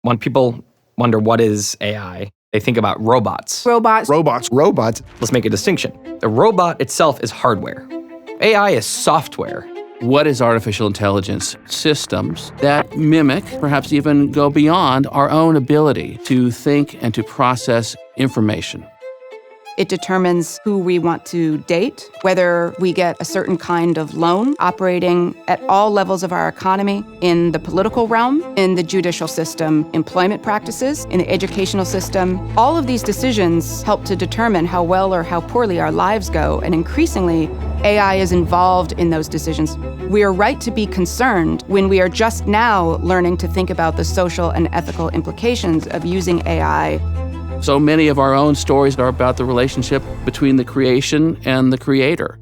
When people wonder what is AI, they think about robots. Robots. Let's make a distinction. The robot itself is hardware. AI is software. What is artificial intelligence? Systems that mimic, perhaps even go beyond our own ability to think and to process information. It determines who we want to date, whether we get a certain kind of loan, operating at all levels of our economy, in the political realm, in the judicial system, employment practices, in the educational system. All of these decisions help to determine how well or how poorly our lives go, and increasingly, AI is involved in those decisions. We are right to be concerned when we are just now learning to think about the social and ethical implications of using AI. So many of our own stories are about the relationship between the creation and the creator.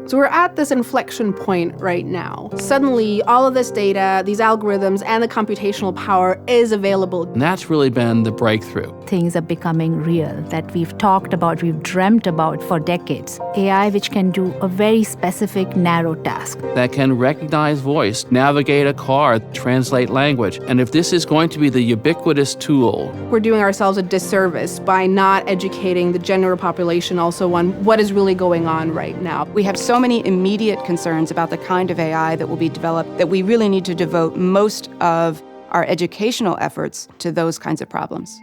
So we're at this inflection point right now. Suddenly, all of this data, these algorithms, and the computational power is available. And that's really been the breakthrough. Things are becoming real that we've talked about, we've dreamt about for decades. AI which can do a very specific, narrow task. That can recognize voice, navigate a car, translate language. And if this is going to be the ubiquitous tool, We're doing ourselves a disservice by not educating the general population also on what is really going on right now. We have so many immediate concerns about the kind of AI that will be developed that we really need to devote most of our educational efforts to those kinds of problems.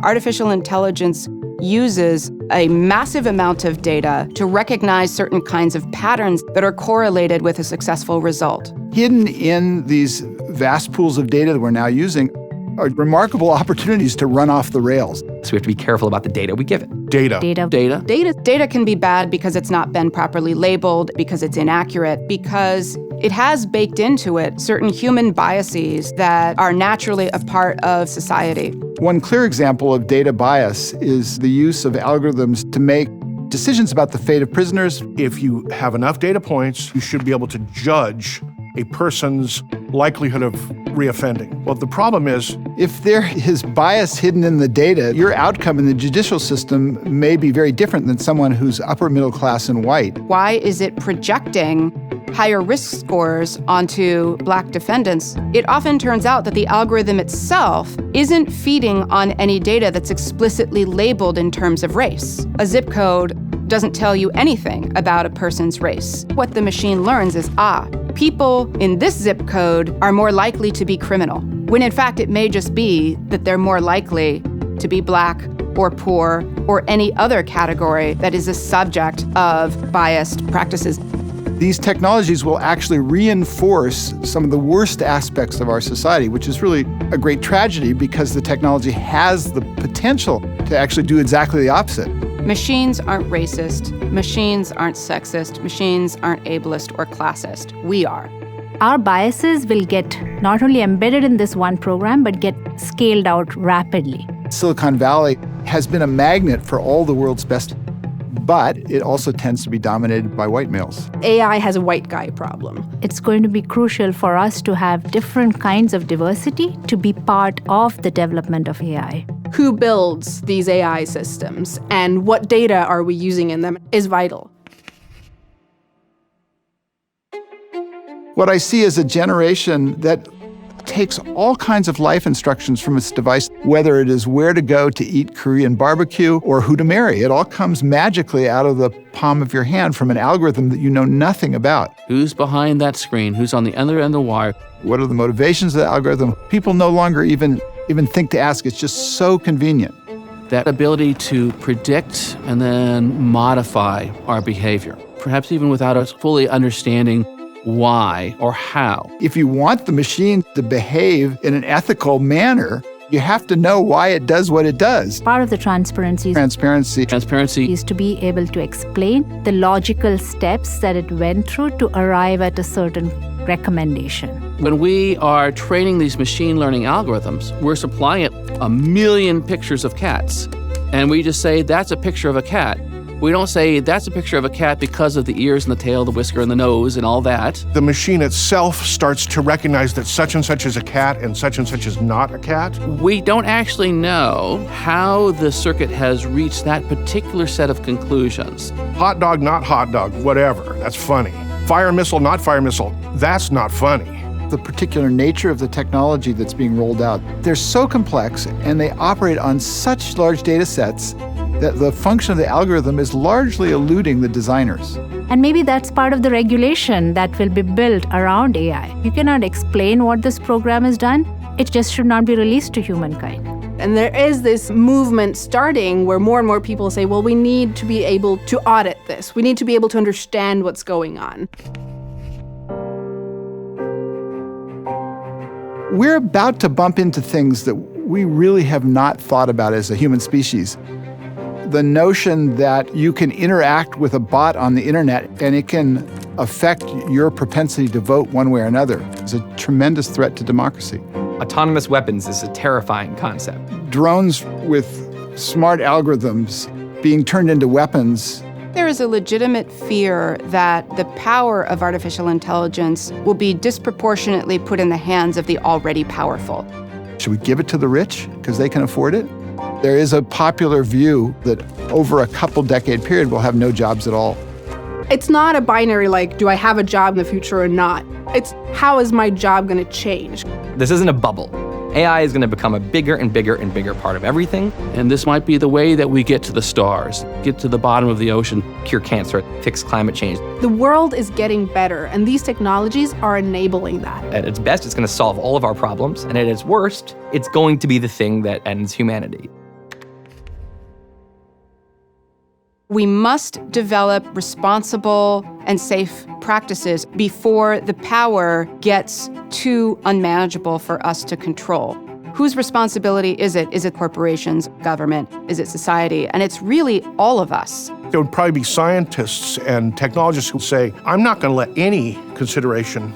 Artificial intelligence uses a massive amount of data to recognize certain kinds of patterns that are correlated with a successful result. Hidden in these vast pools of data that we're now using are remarkable opportunities to run off the rails. So we have to be careful about the data we give it. Data. Data can be bad because it's not been properly labeled, because it's inaccurate, because it has baked into it certain human biases that are naturally a part of society. One clear example of data bias is the use of algorithms to make decisions about the fate of prisoners. If you have enough data points, you should be able to judge a person's likelihood of reoffending. Well, the problem is, if there is bias hidden in the data, your outcome in the judicial system may be very different than someone who's upper middle class and white. Why is it projecting higher risk scores onto Black defendants? It often turns out that the algorithm itself isn't feeding on any data that's explicitly labeled in terms of race. A zip code doesn't tell you anything about a person's race. What the machine learns is, people in this zip code are more likely to be criminal, when in fact it may just be that they're more likely to be Black or poor or any other category that is a subject of biased practices. These technologies will actually reinforce some of the worst aspects of our society, which is really a great tragedy because the technology has the potential to actually do exactly the opposite. Machines aren't racist, machines aren't sexist, machines aren't ableist or classist. We are. Our biases will get not only embedded in this one program, but get scaled out rapidly. Silicon Valley has been a magnet for all the world's best, but it also tends to be dominated by white males. AI has a white guy problem. It's going to be crucial for us to have different kinds of diversity to be part of the development of AI. Who builds these AI systems and what data are we using in them is vital. What I see is a generation that takes all kinds of life instructions from its device, whether it is where to go to eat Korean barbecue or who to marry. It all comes magically out of the palm of your hand from an algorithm that you know nothing about. Who's behind that screen? Who's on the other end of the wire? What are the motivations of the algorithm? People no longer even think to ask. It's just so convenient. That ability to predict and then modify our behavior, perhaps even without us fully understanding why or how. If you want the machine to behave in an ethical manner, you have to know why it does what it does. Part of the transparency is to be able to explain the logical steps that it went through to arrive at a certain recommendation. When we are training these machine learning algorithms, we're supplying it 1 million pictures of cats. And we just say, that's a picture of a cat. We don't say that's a picture of a cat because of the ears and the tail, the whisker and the nose and all that. The machine itself starts to recognize that such and such is a cat and such is not a cat. We don't actually know how the circuit has reached that particular set of conclusions. Hot dog, not hot dog, whatever. That's funny. Fire missile, not fire missile. That's not funny. The particular nature of the technology that's being rolled out, they're so complex and they operate on such large data sets that the function of the algorithm is largely eluding the designers. And maybe that's part of the regulation that will be built around AI. You cannot explain what this program has done. It just should not be released to humankind. And there is this movement starting where more and more people say, well, we need to be able to audit this. We need to be able to understand what's going on. We're about to bump into things that we really have not thought about as a human species. The notion that you can interact with a bot on the internet and it can affect your propensity to vote one way or another is a tremendous threat to democracy. Autonomous weapons is a terrifying concept. Drones with smart algorithms being turned into weapons. There is a legitimate fear that the power of artificial intelligence will be disproportionately put in the hands of the already powerful. Should we give it to the rich because they can afford it? There is a popular view that over a couple decade period we'll have no jobs at all. It's not a binary like, do I have a job in the future or not? It's how is my job going to change? This isn't a bubble. AI is going to become a bigger and bigger and bigger part of everything. And this might be the way that we get to the stars, get to the bottom of the ocean. Cure cancer, fix climate change. The world is getting better, and these technologies are enabling that. At its best, it's going to solve all of our problems, and at its worst, it's going to be the thing that ends humanity. We must develop responsible and safe practices before the power gets too unmanageable for us to control. Whose responsibility is it? Is it corporations, government? Is it society? And it's really all of us. There would probably be scientists and technologists who say, I'm not going to let any consideration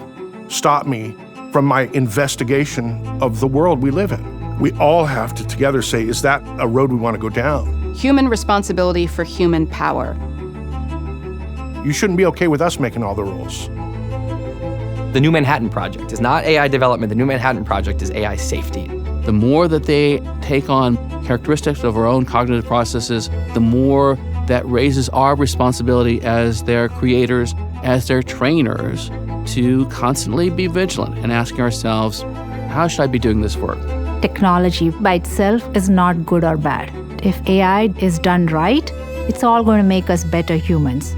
stop me from my investigation of the world we live in. We all have to together say, is that a road we want to go down? Human responsibility for human power. You shouldn't be okay with us making all the rules. The New Manhattan Project is not AI development. The New Manhattan Project is AI safety. The more that they take on characteristics of our own cognitive processes, the more that raises our responsibility as their creators, as their trainers, to constantly be vigilant and asking ourselves, how should I be doing this work? Technology by itself is not good or bad. If AI is done right, it's all going to make us better humans.